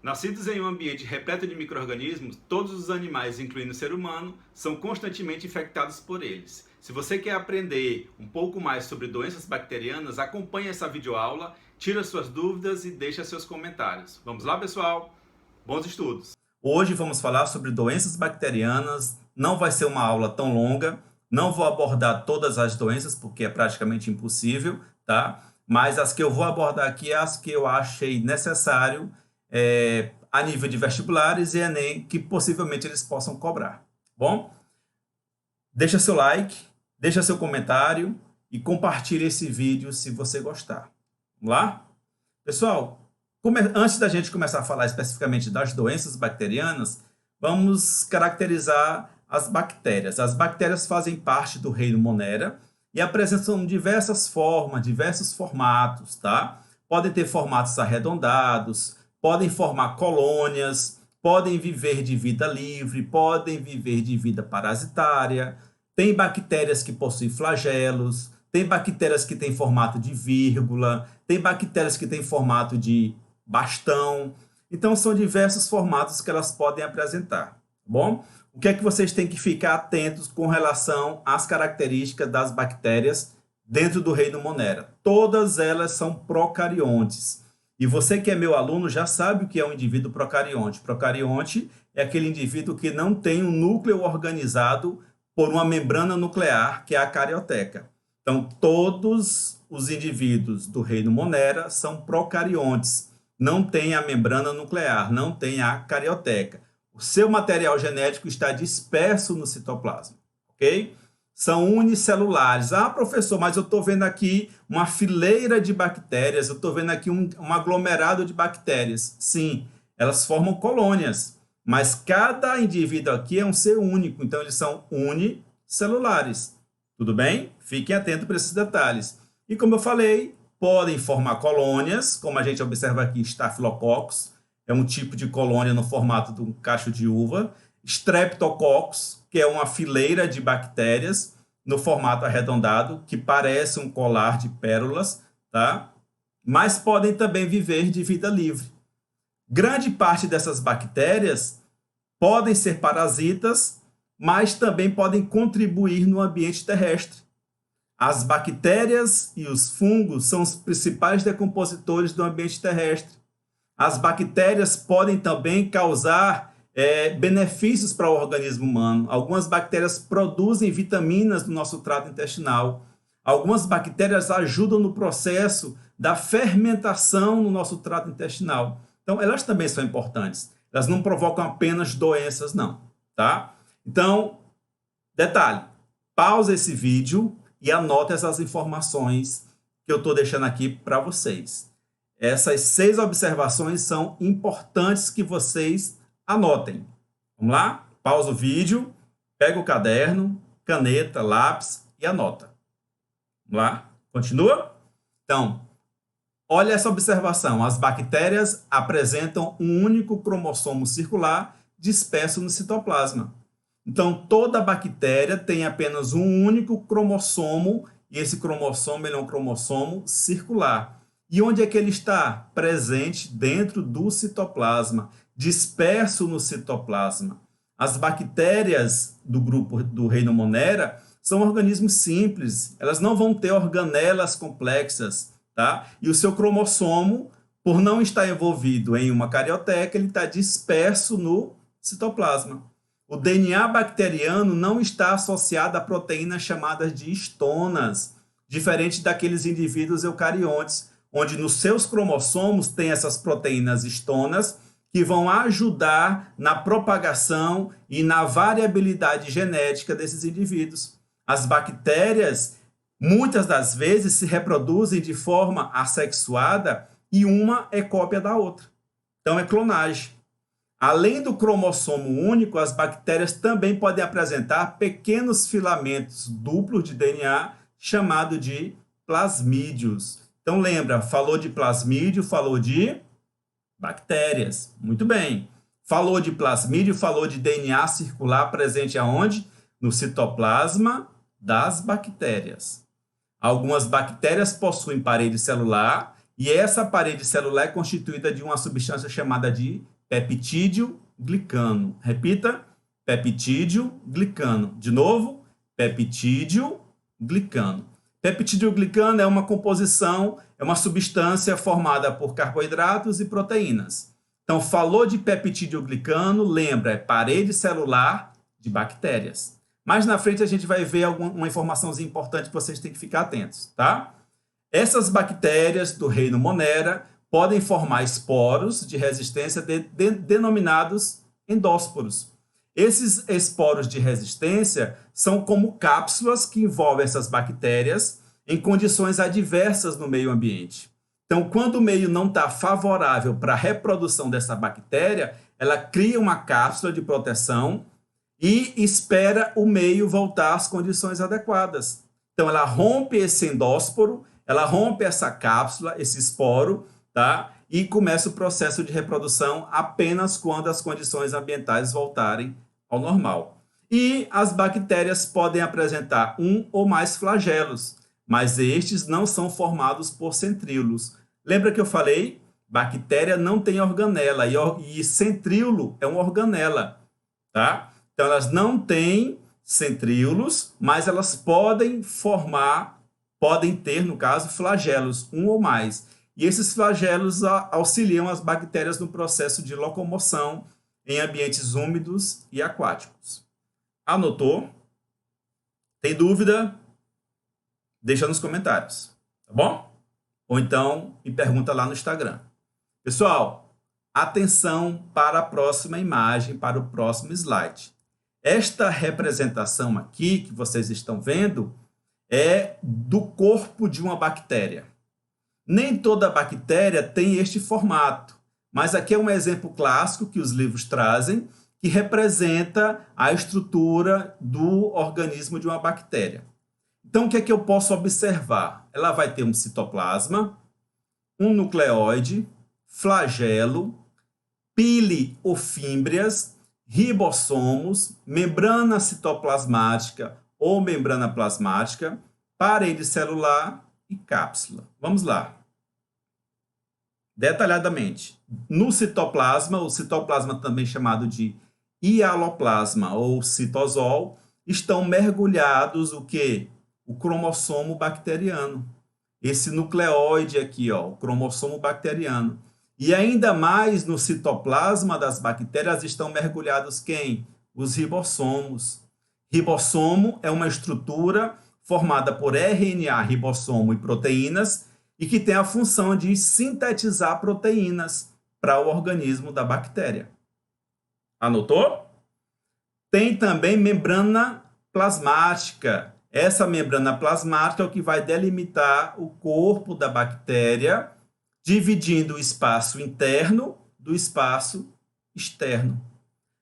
Nascidos em um ambiente repleto de micro-organismos, todos os animais, incluindo o ser humano, são constantemente infectados por eles. Se você quer aprender um pouco mais sobre doenças bacterianas, acompanhe essa videoaula, tira suas dúvidas e deixa seus comentários. Vamos lá, pessoal? Bons estudos! Hoje vamos falar sobre doenças bacterianas. Não vai ser uma aula tão longa, não vou abordar todas as doenças, porque é praticamente impossível, tá? Mas as que eu vou abordar aqui é as que eu achei necessário a nível de vestibulares e Enem, que possivelmente eles possam cobrar. Bom, deixa seu like, deixa seu comentário e compartilhe esse vídeo se você gostar. Vamos lá? Pessoal, antes da gente começar a falar especificamente das doenças bacterianas, vamos caracterizar as bactérias. As bactérias fazem parte do reino Monera e apresentam diversas formas, diversos formatos, tá? Podem ter formatos arredondados, podem formar colônias, podem viver de vida livre, podem viver de vida parasitária. Tem bactérias que possuem flagelos, tem bactérias que têm formato de vírgula, tem bactérias que têm formato de bastão. Então, são diversos formatos que elas podem apresentar, tá bom? O que é que vocês têm que ficar atentos com relação às características das bactérias dentro do reino Monera? Todas elas são procariontes. E você que é meu aluno já sabe o que é um indivíduo procarionte. Procarionte é aquele indivíduo que não tem um núcleo organizado por uma membrana nuclear, que é a carioteca. Então, todos os indivíduos do reino Monera são procariontes. Não tem a membrana nuclear, não tem a carioteca. O seu material genético está disperso no citoplasma, ok? São unicelulares. Ah, professor, mas eu estou vendo aqui uma fileira de bactérias, eu estou vendo aqui um aglomerado de bactérias. Sim, elas formam colônias, mas cada indivíduo aqui é um ser único, então eles são unicelulares. Tudo bem? Fiquem atentos para esses detalhes. E como eu falei, podem formar colônias, como a gente observa aqui, Staphylococcus, é um tipo de colônia no formato de um cacho de uva. Streptococcus, que é uma fileira de bactérias no formato arredondado, que parece um colar de pérolas, tá? Mas podem também viver de vida livre. Grande parte dessas bactérias podem ser parasitas, mas também podem contribuir no ambiente terrestre. As bactérias e os fungos são os principais decompositores do ambiente terrestre. As bactérias podem também causar benefícios para o organismo humano. Algumas bactérias produzem vitaminas no nosso trato intestinal. Algumas bactérias ajudam no processo da fermentação no nosso trato intestinal. Então, elas também são importantes. Elas não provocam apenas doenças, não, tá? Então, detalhe, pausa esse vídeo e anote essas informações que eu estou deixando aqui para vocês. Essas 6 observações são importantes que vocês anotem. Vamos lá? Pausa o vídeo, pega o caderno, caneta, lápis e anota. Vamos lá? Continua? Então, olha essa observação. As bactérias apresentam um único cromossomo circular disperso no citoplasma. Então, toda bactéria tem apenas um único cromossomo, e esse cromossomo é um cromossomo circular. E onde é que ele está? Presente dentro do citoplasma, disperso no citoplasma. As bactérias do grupo do reino Monera são organismos simples, elas não vão ter organelas complexas, tá? E o seu cromossomo, por não estar envolvido em uma carioteca, ele está disperso no citoplasma. O DNA bacteriano não está associado a proteínas chamadas de histonas, diferente daqueles indivíduos eucariontes, onde nos seus cromossomos tem essas proteínas histonas que vão ajudar na propagação e na variabilidade genética desses indivíduos. As bactérias, muitas das vezes, se reproduzem de forma assexuada e uma é cópia da outra. Então, é clonagem. Além do cromossomo único, as bactérias também podem apresentar pequenos filamentos duplos de DNA, chamado de plasmídios. Então, lembra, falou de plasmídio, falou de bactérias. Muito bem. Falou de plasmídio, falou de DNA circular presente aonde? No citoplasma das bactérias. Algumas bactérias possuem parede celular e essa parede celular é constituída de uma substância chamada de peptídeo glicano. Repita, peptídeo glicano. De novo, peptídeo glicano. Peptídeo glicano é uma composição, é uma substância formada por carboidratos e proteínas. Então, falou de peptídeo glicano, lembra, é parede celular de bactérias. Mais na frente a gente vai ver uma informaçãozinha importante que vocês têm que ficar atentos, tá? Essas bactérias do reino Monera podem formar esporos de resistência denominados endósporos. Esses esporos de resistência são como cápsulas que envolvem essas bactérias em condições adversas no meio ambiente. Então, quando o meio não está favorável para a reprodução dessa bactéria, ela cria uma cápsula de proteção e espera o meio voltar às condições adequadas. Então, ela rompe esse endósporo, ela rompe essa cápsula, esse esporo, tá? E começa o processo de reprodução apenas quando as condições ambientais voltarem ao normal. E as bactérias podem apresentar um ou mais flagelos, mas estes não são formados por centríolos. Lembra que eu falei? Bactéria não tem organela e centríolo é uma organela, tá? Então, elas não têm centríolos, mas elas podem ter, no caso, flagelos, um ou mais. E esses flagelos auxiliam as bactérias no processo de locomoção em ambientes úmidos e aquáticos. Anotou? Tem dúvida? Deixa nos comentários, tá bom? Ou então me pergunta lá no Instagram. Pessoal, atenção para a próxima imagem, para o próximo slide. Esta representação aqui que vocês estão vendo é do corpo de uma bactéria. Nem toda bactéria tem este formato, mas aqui é um exemplo clássico que os livros trazem, que representa a estrutura do organismo de uma bactéria. Então, o que é que eu posso observar? Ela vai ter um citoplasma, um nucleóide, flagelo, pile ou fímbrias, ribossomos, membrana citoplasmática ou membrana plasmática, parede celular e cápsula. Vamos lá. Detalhadamente. No citoplasma, o citoplasma também chamado de hialoplasma ou citosol, estão mergulhados o quê? O cromossomo bacteriano. Esse nucleóide aqui, ó, o cromossomo bacteriano. E ainda mais no citoplasma das bactérias estão mergulhados quem? Os ribossomos. Ribossomo é uma estrutura formada por RNA, ribossomo e proteínas e que tem a função de sintetizar proteínas para o organismo da bactéria. Anotou? Tem também membrana plasmática. Essa membrana plasmática é o que vai delimitar o corpo da bactéria, dividindo o espaço interno do espaço externo.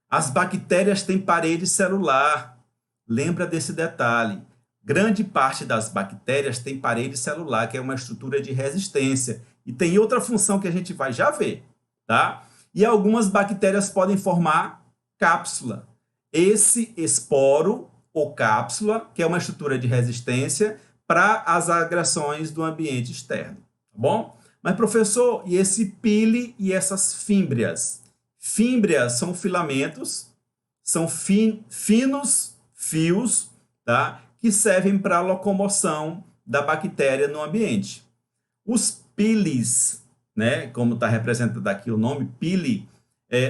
As bactérias têm parede celular. Lembra desse detalhe. Grande parte das bactérias tem parede celular, que é uma estrutura de resistência. E tem outra função que a gente vai já ver, tá? E algumas bactérias podem formar cápsula. Esse esporo ou cápsula, que é uma estrutura de resistência para as agressões do ambiente externo, tá bom? Mas, professor, e esse pile e essas fímbrias? Fímbrias são filamentos, são finos fios, tá? Que servem para a locomoção da bactéria no ambiente. Os piles, né, como está representado aqui o nome, pile,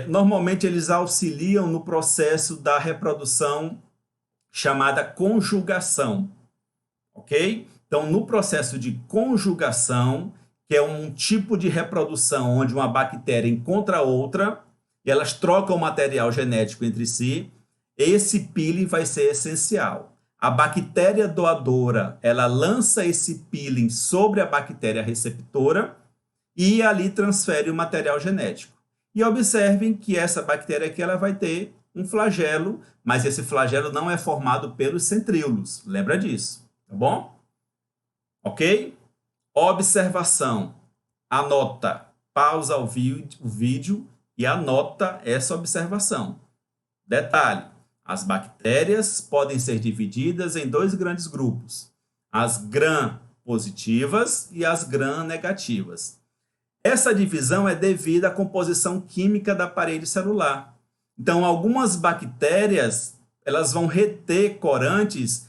normalmente eles auxiliam no processo da reprodução chamada conjugação, ok? Então, no processo de conjugação, que é um tipo de reprodução onde uma bactéria encontra outra e elas trocam material genético entre si, esse peeling vai ser essencial. A bactéria doadora, ela lança esse peeling sobre a bactéria receptora e ali transfere o material genético. E observem que essa bactéria aqui ela vai ter um flagelo, mas esse flagelo não é formado pelos centríolos. Lembra disso, tá bom? Ok? Observação. Anota. Pausa o vídeo e anota essa observação. Detalhe. As bactérias podem ser divididas em dois grandes grupos. As gram-positivas e as gram-negativas. Essa divisão é devida à composição química da parede celular. Então, algumas bactérias elas vão reter corantes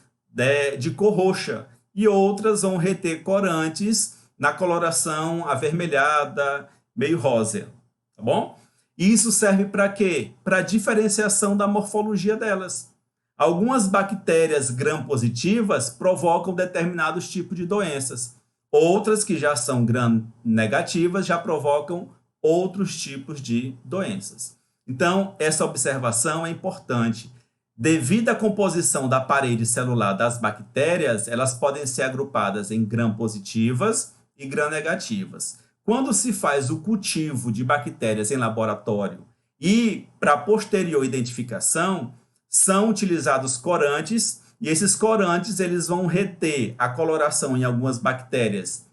de cor roxa e outras vão reter corantes na coloração avermelhada, meio rosa, tá bom? E isso serve para quê? Para diferenciação da morfologia delas. Algumas bactérias gram-positivas provocam determinados tipos de doenças. Outras que já são gram-negativas já provocam outros tipos de doenças. Então, essa observação é importante. Devido à composição da parede celular das bactérias, elas podem ser agrupadas em gram-positivas e gram-negativas. Quando se faz o cultivo de bactérias em laboratório e para posterior identificação, são utilizados corantes e esses corantes eles vão reter a coloração em algumas bactérias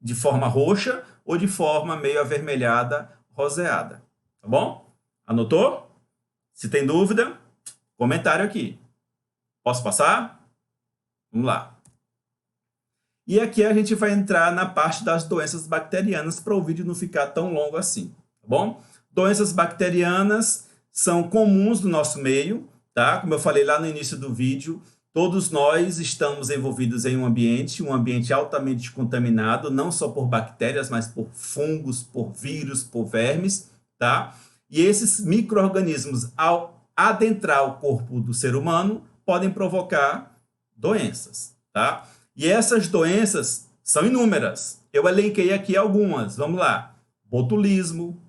de forma roxa ou de forma meio avermelhada, roseada. Tá bom? Anotou? Se tem dúvida, comentário aqui. Posso passar? Vamos lá. E aqui a gente vai entrar na parte das doenças bacterianas para o vídeo não ficar tão longo assim, tá bom? Doenças bacterianas são comuns no nosso meio, tá? Como eu falei lá no início do vídeo, todos nós estamos envolvidos em um ambiente altamente contaminado, não só por bactérias, mas por fungos, por vírus, por vermes, tá? E esses micro-organismos, ao adentrar o corpo do ser humano, podem provocar doenças, tá? E essas doenças são inúmeras. Eu elenquei aqui algumas. Vamos lá. Botulismo,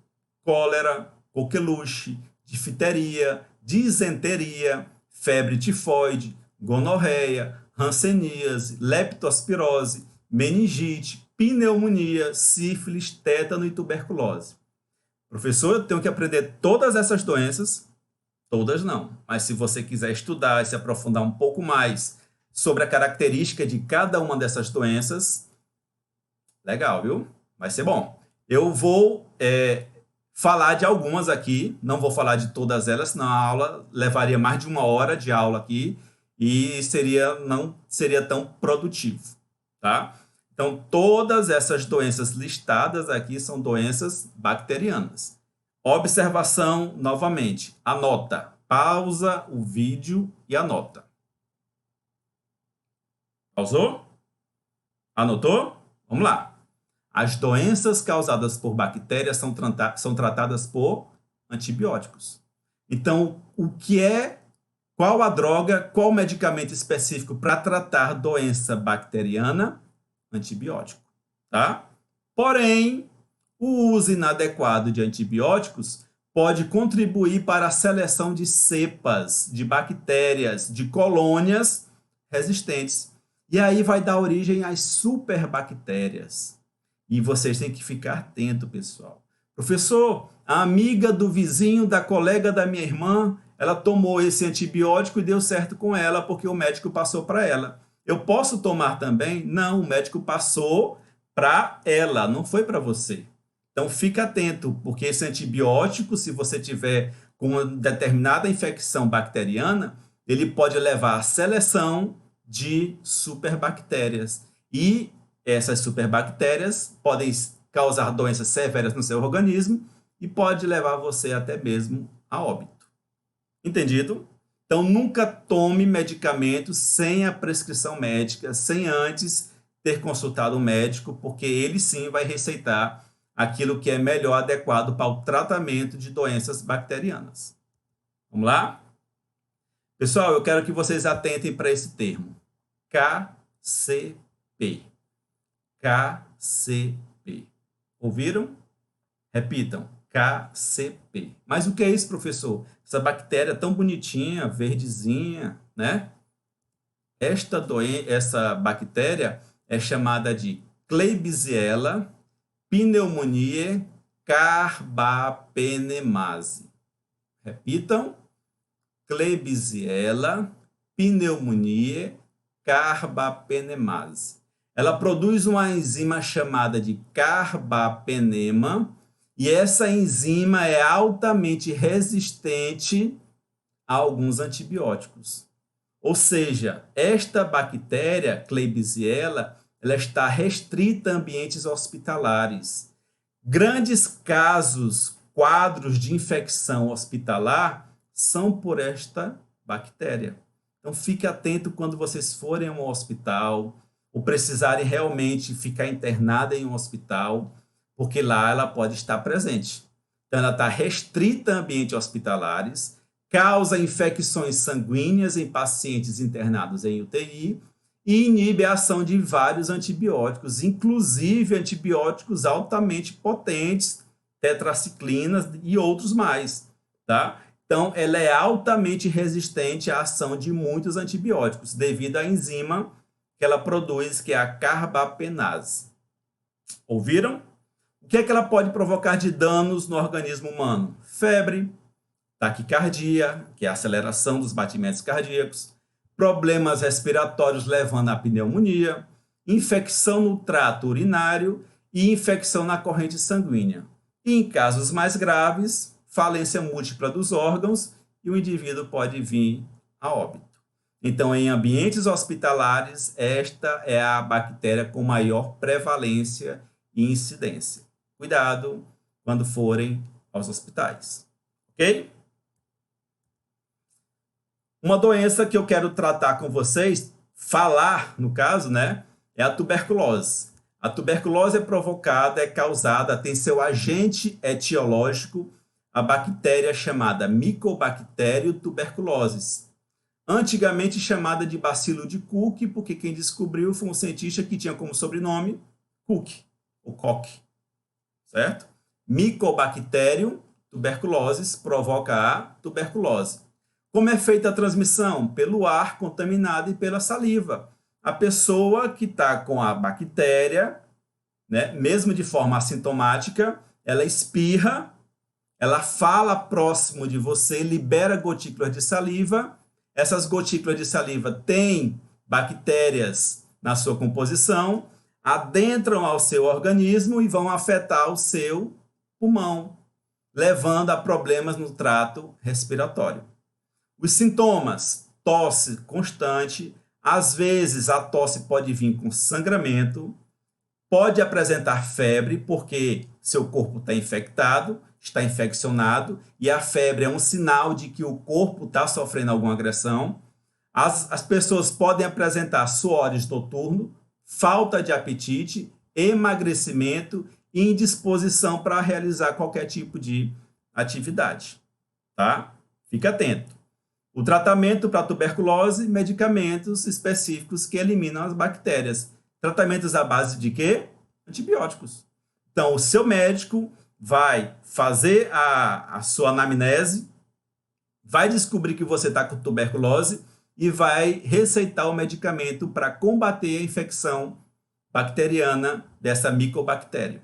cólera, coqueluche, difteria, disenteria, febre tifoide, gonorreia, hanseníase, leptospirose, meningite, pneumonia, sífilis, tétano e tuberculose. Professor, eu tenho que aprender todas essas doenças? Todas não. Mas se você quiser estudar e se aprofundar um pouco mais sobre a característica de cada uma dessas doenças, legal, viu? Vai ser bom. Eu vou falar de algumas aqui, não vou falar de todas elas, senão a aula levaria mais de 1 hora de aula aqui e não seria tão produtivo, tá? Então, todas essas doenças listadas aqui são doenças bacterianas. Observação, novamente, anota, pausa o vídeo e anota. Pausou? Anotou? Vamos lá. As doenças causadas por bactérias são tratadas por antibióticos. Então, qual a droga, qual o medicamento específico para tratar doença bacteriana? Antibiótico, tá? Porém, o uso inadequado de antibióticos pode contribuir para a seleção de cepas, de bactérias, de colônias resistentes. E aí vai dar origem às superbactérias. E vocês têm que ficar atento, pessoal. Professor, a amiga do vizinho, da colega da minha irmã, ela tomou esse antibiótico e deu certo com ela porque o médico passou para ela. Eu posso tomar também? Não, o médico passou para ela, não foi para você. Então, fica atento, porque esse antibiótico, se você tiver com uma determinada infecção bacteriana, ele pode levar à seleção de superbactérias. E essas superbactérias podem causar doenças severas no seu organismo e pode levar você até mesmo a óbito. Entendido? Então, nunca tome medicamentos sem a prescrição médica, sem antes ter consultado o médico, porque ele sim vai receitar aquilo que é melhor adequado para o tratamento de doenças bacterianas. Vamos lá? Pessoal, eu quero que vocês atentem para esse termo. KCP. KCP. Ouviram? Repitam. KCP. Mas o que é isso, professor? Essa bactéria tão bonitinha, verdezinha, né? Essa bactéria é chamada de Klebsiella pneumoniae carbapenemase. Repitam. Klebsiella pneumoniae carbapenemase. Ela produz uma enzima chamada de carbapenema e essa enzima é altamente resistente a alguns antibióticos. Ou seja, esta bactéria, Klebsiella, ela está restrita a ambientes hospitalares. Grandes casos, quadros de infecção hospitalar são por esta bactéria. Então, fique atento quando vocês forem a um hospital ou precisarem realmente ficar internada em um hospital, porque lá ela pode estar presente. Então, ela está restrita a ambientes hospitalares, causa infecções sanguíneas em pacientes internados em UTI e inibe a ação de vários antibióticos, inclusive antibióticos altamente potentes, tetraciclinas e outros mais, tá? Então, ela é altamente resistente à ação de muitos antibióticos, devido à enzima que ela produz, que é a carbapenase. Ouviram? O que é que ela pode provocar de danos no organismo humano? Febre, taquicardia, que é a aceleração dos batimentos cardíacos, problemas respiratórios levando à pneumonia, infecção no trato urinário e infecção na corrente sanguínea. E em casos mais graves, falência múltipla dos órgãos e o indivíduo pode vir a óbito. Então, em ambientes hospitalares, esta é a bactéria com maior prevalência e incidência. Cuidado quando forem aos hospitais, ok? Uma doença que eu quero tratar com vocês, falar no caso, né, é a tuberculose. A tuberculose é provocada, é causada, tem seu agente etiológico, a bactéria chamada Mycobacterium tuberculosis. Antigamente chamada de bacilo de Koch, porque quem descobriu foi um cientista que tinha como sobrenome Koch, ou Koch, certo? Mycobacterium tuberculosis provoca a tuberculose. Como é feita a transmissão? Pelo ar contaminado e pela saliva. A pessoa que está com a bactéria, né, mesmo de forma assintomática, ela espirra, ela fala próximo de você, libera gotículas de saliva. Essas gotículas de saliva têm bactérias na sua composição, adentram ao seu organismo e vão afetar o seu pulmão, levando a problemas no trato respiratório. Os sintomas: tosse constante, às vezes a tosse pode vir com sangramento, pode apresentar febre, porque seu corpo está infectado, está infeccionado, e a febre é um sinal de que o corpo está sofrendo alguma agressão. As pessoas podem apresentar suores noturnos, falta de apetite, emagrecimento e indisposição para realizar qualquer tipo de atividade, tá? Fique atento. O tratamento para tuberculose, medicamentos específicos que eliminam as bactérias. Tratamentos à base de quê? Antibióticos. Então, o seu médico vai fazer a sua anamnese, vai descobrir que você está com tuberculose e vai receitar o medicamento para combater a infecção bacteriana dessa micobactéria.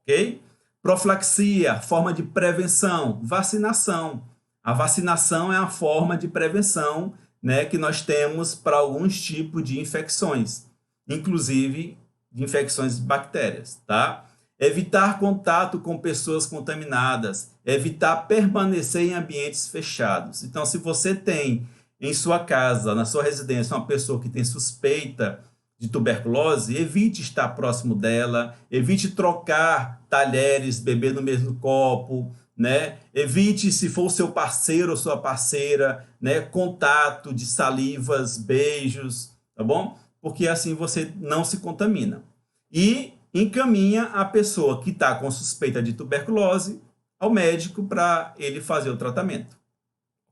Ok? Profilaxia, forma de prevenção, vacinação. A vacinação é a forma de prevenção, né, que nós temos para alguns tipos de infecções, inclusive de infecções de bactérias, tá? Evitar contato com pessoas contaminadas, evitar permanecer em ambientes fechados. Então, se você tem em sua casa, na sua residência, uma pessoa que tem suspeita de tuberculose, evite estar próximo dela, evite trocar talheres, beber no mesmo copo, né? Evite, se for o seu parceiro ou sua parceira, né, contato de salivas, beijos, tá bom? Porque assim você não se contamina. E encaminha a pessoa que está com suspeita de tuberculose ao médico para ele fazer o tratamento.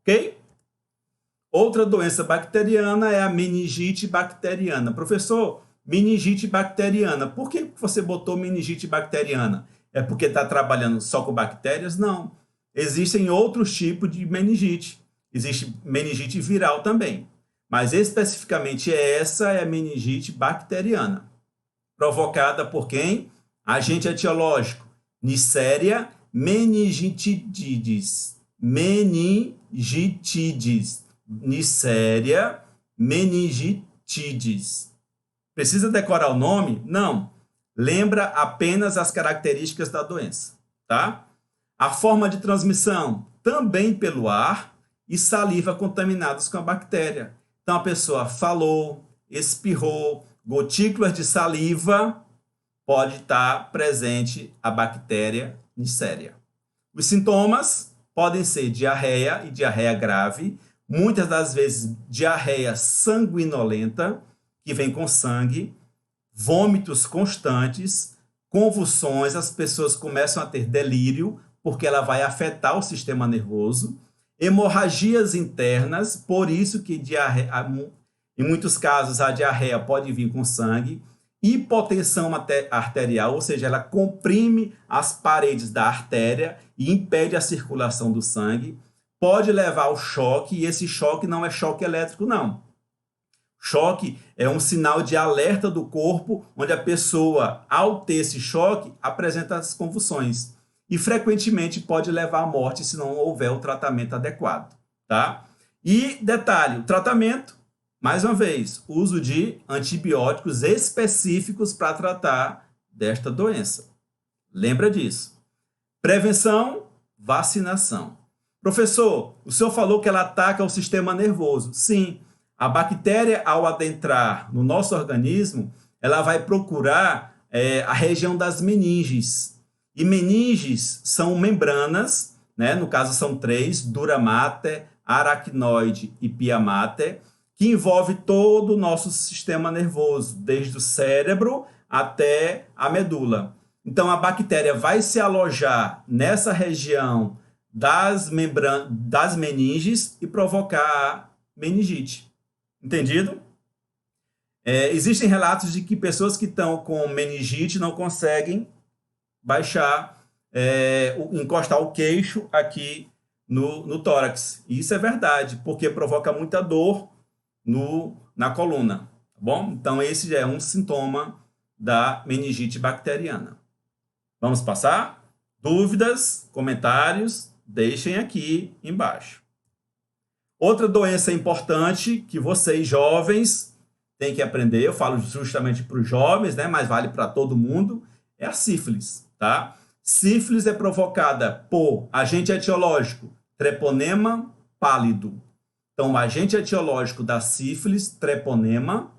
Ok? Outra doença bacteriana é a meningite bacteriana. Professor, meningite bacteriana. Por que você botou meningite bacteriana? É porque está trabalhando só com bactérias? Não. Existem outros tipos de meningite. Existe meningite viral também. Mas especificamente essa é a meningite bacteriana. Provocada por quem? Agente etiológico: Neisseria meningitidis. Meningitidis. Neisseria meningitidis. Precisa decorar o nome? Não. Lembra apenas as características da doença, tá? A forma de transmissão, também pelo ar e saliva contaminados com a bactéria. Então, a pessoa falou, espirrou, gotículas de saliva, pode estar presente a bactéria Neisseria. Os sintomas podem ser diarreia e diarreia grave, muitas das vezes diarreia sanguinolenta, que vem com sangue, vômitos constantes, convulsões, as pessoas começam a ter delírio, porque ela vai afetar o sistema nervoso, hemorragias internas, por isso que em muitos casos a diarreia pode vir com sangue, hipotensão arterial, ou seja, ela comprime as paredes da artéria e impede a circulação do sangue, pode levar ao choque, e esse choque não é choque elétrico, não. Choque é um sinal de alerta do corpo, onde a pessoa, ao ter esse choque, apresenta as convulsões. E frequentemente pode levar à morte se não houver o tratamento adequado. Tá? E detalhe, o tratamento, mais uma vez, uso de antibióticos específicos para tratar desta doença. Lembra disso. Prevenção, vacinação. Professor, o senhor falou que ela ataca o sistema nervoso. Sim, a bactéria, ao adentrar no nosso organismo, ela vai procurar a região das meninges. E meninges são membranas, né? No caso são 3, dura mater, aracnoide e pia mater, que envolve todo o nosso sistema nervoso, desde o cérebro até a medula. Então, a bactéria vai se alojar nessa região das meninges e provocar a meningite. Entendido? Existem relatos de que pessoas que estão com meningite não conseguem encostar o queixo aqui no tórax. E isso é verdade, porque provoca muita dor na coluna. Tá bom? Então, esse já é um sintoma da meningite bacteriana. Vamos passar? Dúvidas, comentários, deixem aqui embaixo. Outra doença importante que vocês, jovens, têm que aprender, eu falo justamente para os jovens, né, mas vale para todo mundo, é a sífilis. Tá? Sífilis é provocada por agente etiológico, treponema pálido. Então, o agente etiológico da sífilis, treponema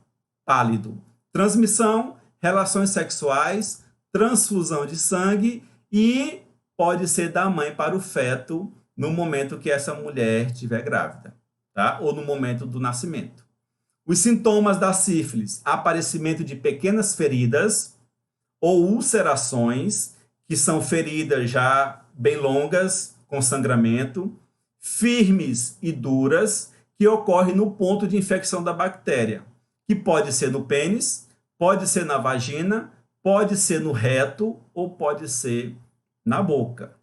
pálido. Transmissão, relações sexuais, transfusão de sangue e pode ser da mãe para o feto no momento que essa mulher estiver grávida, tá? Ou no momento do nascimento. Os sintomas da sífilis: aparecimento de pequenas feridas ou ulcerações, que são feridas já bem longas, com sangramento, firmes e duras, que ocorrem no ponto de infecção da bactéria, que pode ser no pênis, pode ser na vagina, pode ser no reto ou pode ser na boca.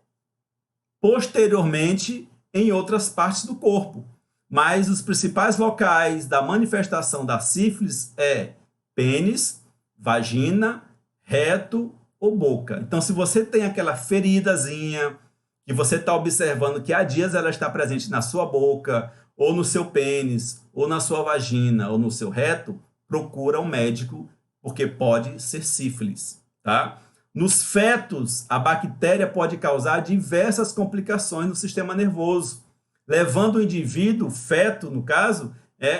Posteriormente, em outras partes do corpo. Mas os principais locais da manifestação da sífilis é pênis, vagina, reto ou boca. Então, se você tem aquela feridazinha que você está observando que há dias ela está presente na sua boca, ou no seu pênis, ou na sua vagina, ou no seu reto, procura um médico, porque pode ser sífilis, tá? Nos fetos, a bactéria pode causar diversas complicações no sistema nervoso, levando o indivíduo, feto no caso,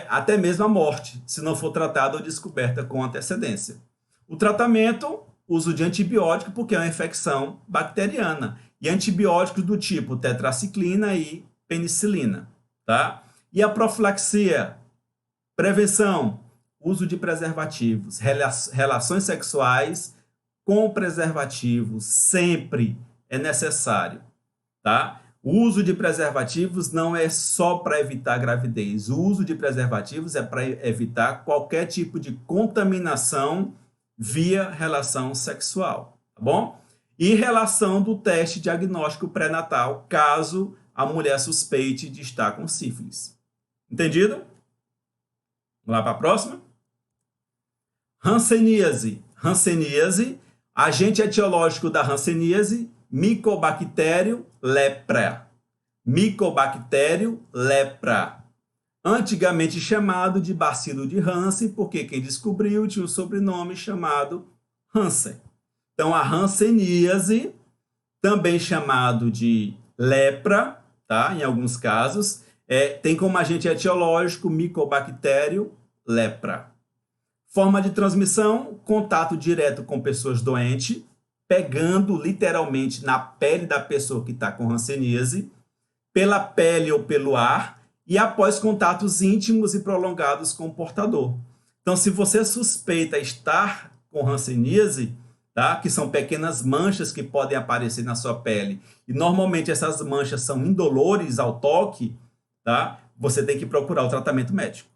até mesmo à morte, se não for tratado ou descoberta com antecedência. O tratamento, uso de antibiótico, porque é uma infecção bacteriana, e antibióticos do tipo tetraciclina e penicilina, tá? E a profilaxia, prevenção, uso de preservativos, relações sexuais com preservativos sempre é necessário, tá? O uso de preservativos não é só para evitar a gravidez. O uso de preservativos é para evitar qualquer tipo de contaminação via relação sexual, tá bom? E relação do teste diagnóstico pré-natal, caso a mulher suspeite de estar com sífilis. Entendido? Vamos lá para a próxima? Hanseníase. Hanseníase, agente etiológico da hanseníase, Mycobacterium lepra. Mycobacterium lepra. Antigamente chamado de bacilo de Hansen, porque quem descobriu tinha um sobrenome chamado Hansen. Então, a hanseníase, também chamado de lepra, tá? Em alguns casos, tem como agente etiológico Mycobacterium lepra. Forma de transmissão, contato direto com pessoas doentes, pegando literalmente na pele da pessoa que está com hanseníase, pela pele ou pelo ar, e após contatos íntimos e prolongados com o portador. Então, se você suspeita estar com hanseníase, tá? Que são pequenas manchas que podem aparecer na sua pele, e normalmente essas manchas são indolores ao toque, tá? Você tem que procurar o tratamento médico.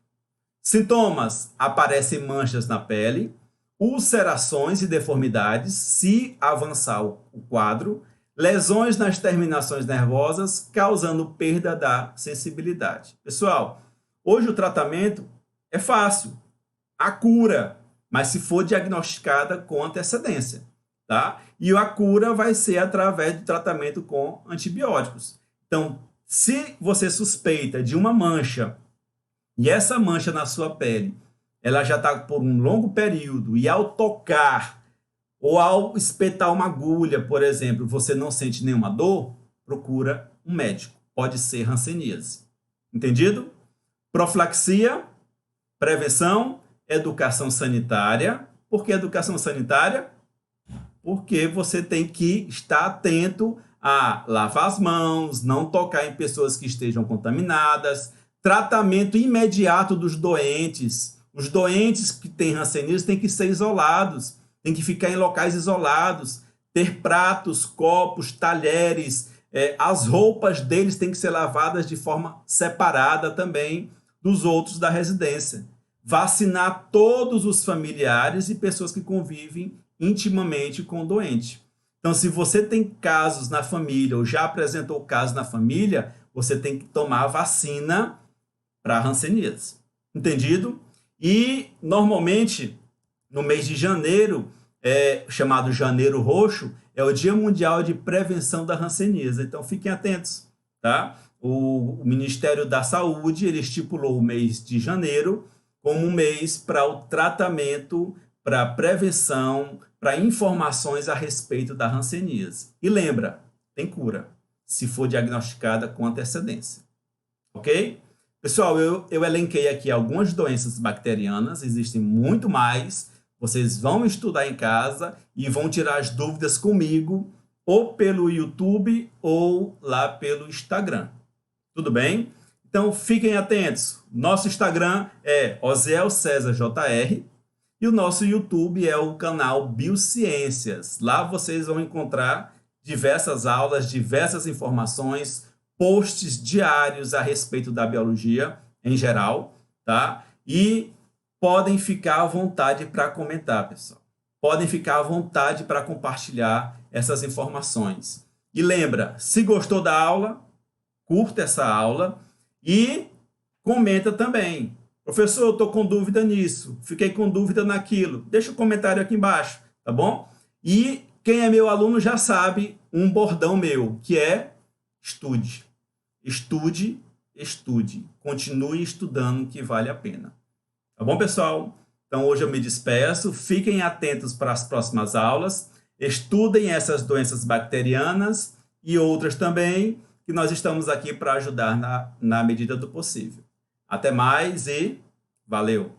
Sintomas: aparecem manchas na pele, ulcerações e deformidades, se avançar o quadro, lesões nas terminações nervosas, causando perda da sensibilidade. Pessoal, hoje o tratamento é fácil, a cura, mas se for diagnosticada com antecedência, tá? E a cura vai ser através do tratamento com antibióticos. Então, se você suspeita de uma mancha, e essa mancha na sua pele, ela já está por um longo período, e ao tocar ou ao espetar uma agulha, por exemplo, você não sente nenhuma dor, procura um médico. Pode ser hanseníase. Entendido? Profilaxia, prevenção, educação sanitária. Por que educação sanitária? Porque você tem que estar atento a lavar as mãos, não tocar em pessoas que estejam contaminadas, tratamento imediato dos doentes. Os doentes que têm hanseníase têm que ser isolados, tem que ficar em locais isolados, ter pratos, copos, talheres, as roupas deles têm que ser lavadas de forma separada também dos outros da residência. Vacinar todos os familiares e pessoas que convivem intimamente com o doente. Então, se você tem casos na família ou já apresentou casos na família, você tem que tomar a vacina para hanseníase. Entendido? E, normalmente, no mês de janeiro, chamado Janeiro Roxo, é o Dia Mundial de Prevenção da Hanseníase. Então, fiquem atentos, tá? O Ministério da Saúde, ele estipulou o mês de janeiro como um mês para o tratamento, para prevenção, para informações a respeito da hanseníase. E lembra, tem cura, se for diagnosticada com antecedência. Ok? Pessoal, eu elenquei aqui algumas doenças bacterianas, existem muito mais. Vocês vão estudar em casa e vão tirar as dúvidas comigo, ou pelo YouTube ou lá pelo Instagram. Tudo bem? Então, fiquem atentos. Nosso Instagram é Oziel César JR e o nosso YouTube é o canal Biociências. Lá vocês vão encontrar diversas aulas, diversas informações, posts diários a respeito da biologia em geral, tá? E podem ficar à vontade para comentar, pessoal. Podem ficar à vontade para compartilhar essas informações. E lembra, se gostou da aula, curta essa aula e comenta também. Professor, eu estou com dúvida nisso, fiquei com dúvida naquilo. Deixa um comentário aqui embaixo, tá bom? E quem é meu aluno já sabe um bordão meu, que é estude. Estude, estude. Continue estudando, que vale a pena. Tá bom, pessoal? Então, hoje eu me despeço. Fiquem atentos para as próximas aulas. Estudem essas doenças bacterianas e outras também, que nós estamos aqui para ajudar na medida do possível. Até mais e valeu!